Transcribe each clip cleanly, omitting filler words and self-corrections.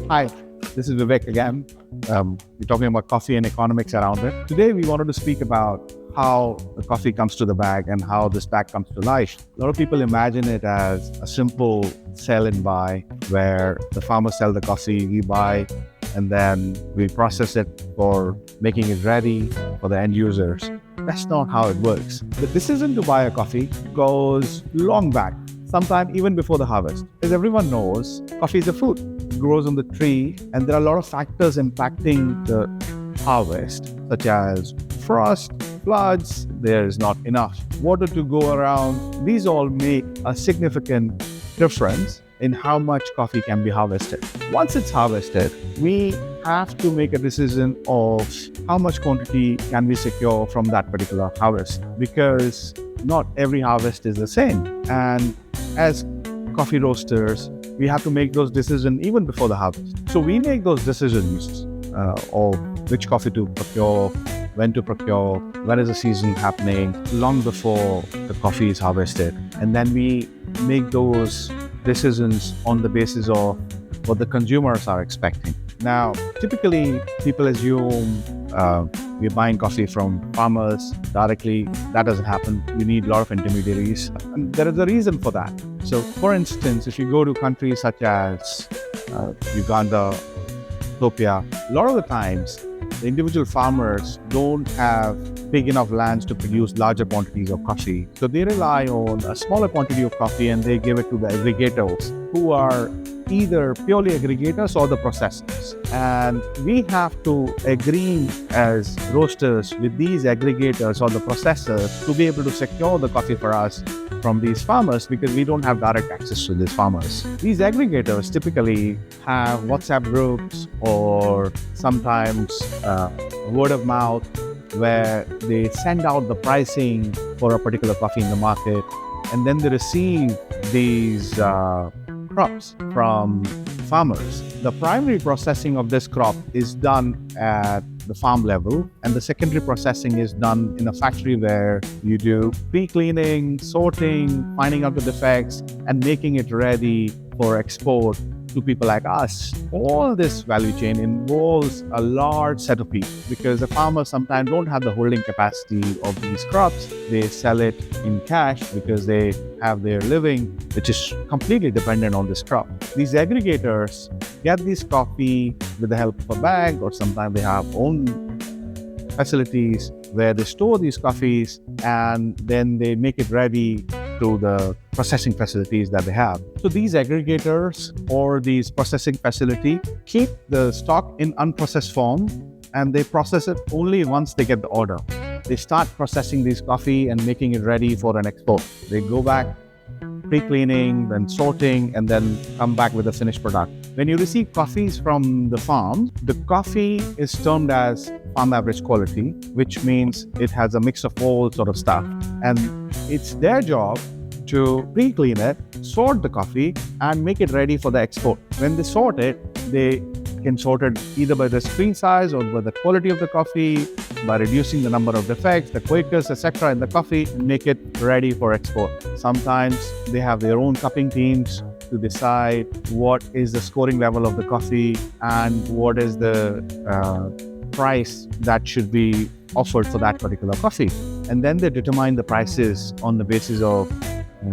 Hi, this is Vivek again. We're talking about coffee and economics around it. Today, we wanted to speak about how the coffee comes to the bag and how this bag comes to life. A lot of people imagine it as a simple sell and buy where the farmers sell the coffee, we buy, and then we process it for making it ready for the end users. That's not how it works. The decision to buy a coffee goes long back, sometime even before the harvest. As everyone knows, coffee is a fruit. It grows on the tree, and there are a lot of factors impacting the harvest, such as frost, floods, there's not enough water to go around. These all make a significant difference in how much coffee can be harvested. Once it's harvested, we have to make a decision of how much quantity can we secure from that particular harvest, because not every harvest is the same. And as coffee roasters, we have to make those decisions even before the harvest. So we make those decisions of which coffee to procure, when to procure, when is the season happening, long before the coffee is harvested. And then we make those decisions on the basis of what the consumers are expecting. Now, typically, people assume we're buying coffee from farmers directly. That doesn't happen. You need a lot of intermediaries. And there is a reason for that. So, for instance, if you go to countries such as Uganda, Ethiopia, a lot of the times, the individual farmers don't have big enough lands to produce larger quantities of coffee. So they rely on a smaller quantity of coffee and they give it to the aggregators, who are either purely aggregators or the processors. And we have to agree as roasters with these aggregators or the processors to be able to secure the coffee for us from these farmers, because we don't have direct access to these farmers. These aggregators typically have WhatsApp groups or sometimes word of mouth, where they send out the pricing for a particular coffee in the market, and then they receive these crops from farmers. The primary processing of this crop is done at the farm level, and the secondary processing is done in a factory where you do pre-cleaning, sorting, finding out the defects, and making it ready for export to people like us. All this value chain involves a large set of people, because the farmers sometimes don't have the holding capacity of these crops. They sell it in cash because they have their living, which is completely dependent on this crop. These aggregators get this coffee with the help of a bag, or sometimes they have own facilities where they store these coffees and then they make it ready to the processing facilities that they have. So these aggregators or these processing facility keep the stock in unprocessed form, and they process it only once they get the order. They start processing this coffee and making it ready for an export. They go back, pre-cleaning, then sorting, and then come back with a finished product. When you receive coffees from the farm, the coffee is termed as farm average quality, which means it has a mix of all sort of stuff. And it's their job to pre-clean it, sort the coffee, and make it ready for the export. When they sort it, they can sort it either by the screen size or by the quality of the coffee, by reducing the number of defects, the quakers, etc. in the coffee, and make it ready for export. Sometimes they have their own cupping teams to decide what is the scoring level of the coffee and what is the price that should be offered for that particular coffee. And then they determine the prices on the basis of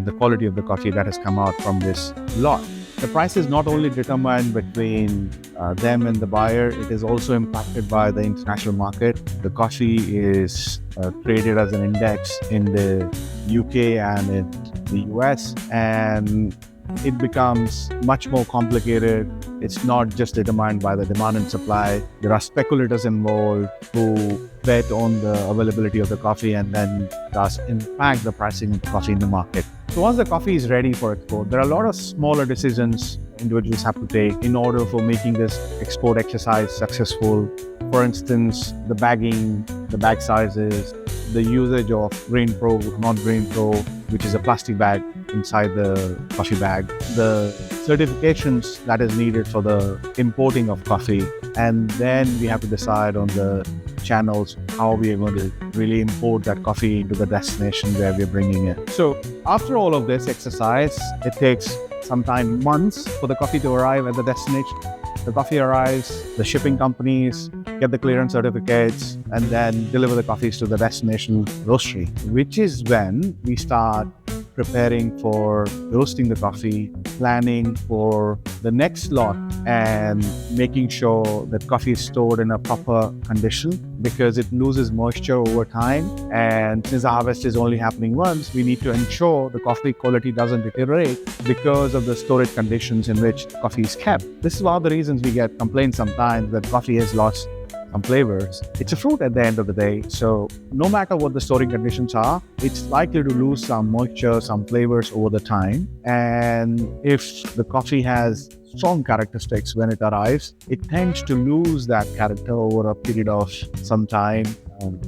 the quality of the coffee that has come out from this lot. The price is not only determined between them and the buyer, it is also impacted by the international market. The coffee is traded as an index in the UK and in the US, and it becomes much more complicated. It's not just determined by the demand and supply. There are speculators involved who bet on the availability of the coffee and then thus impact the pricing of the coffee in the market. So once the coffee is ready for export, there are a lot of smaller decisions individuals have to take in order for making this export exercise successful. For instance, the bagging, the bag sizes, the usage of Grain Pro, not Grain Pro, which is a plastic bag inside the coffee bag, the certifications that is needed for the importing of coffee, and then we have to decide on the channels how we are going to really import that coffee into the destination where we're bringing it. So after all of this exercise, it takes sometimes months for the coffee to arrive at the destination. the coffee arrives, the shipping companies get the clearance certificates, and then deliver the coffees to the destination roastery, which is when we start preparing for roasting the coffee, planning for the next lot, and making sure that coffee is stored in a proper condition because it loses moisture over time. And since the harvest is only happening once, we need to ensure the coffee quality doesn't deteriorate because of the storage conditions in which coffee is kept. This is one of the reasons we get complaints sometimes that coffee has lost some flavors. It's a fruit at the end of the day, so no matter what the storing conditions are, it's likely to lose some moisture, some flavors over the time. And if the coffee has strong characteristics when it arrives, it tends to lose that character over a period of some time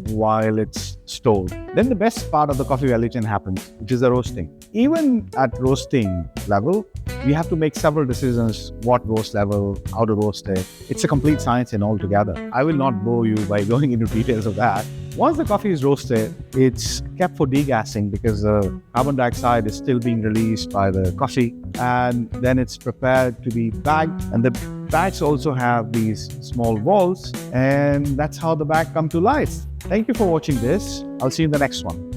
while it's stored. Then the best part of the coffee value chain happens, which is the roasting. Even at roasting level, we have to make several decisions: what roast level, how to roast it. It's a complete science in altogether. I will not bore you by going into details of that. Once the coffee is roasted, it's kept for degassing because the carbon dioxide is still being released by the coffee, and then it's prepared to be bagged. And the bags also have these small walls, and that's how the bag comes to life. Thank you for watching this. I'll see you in the next one.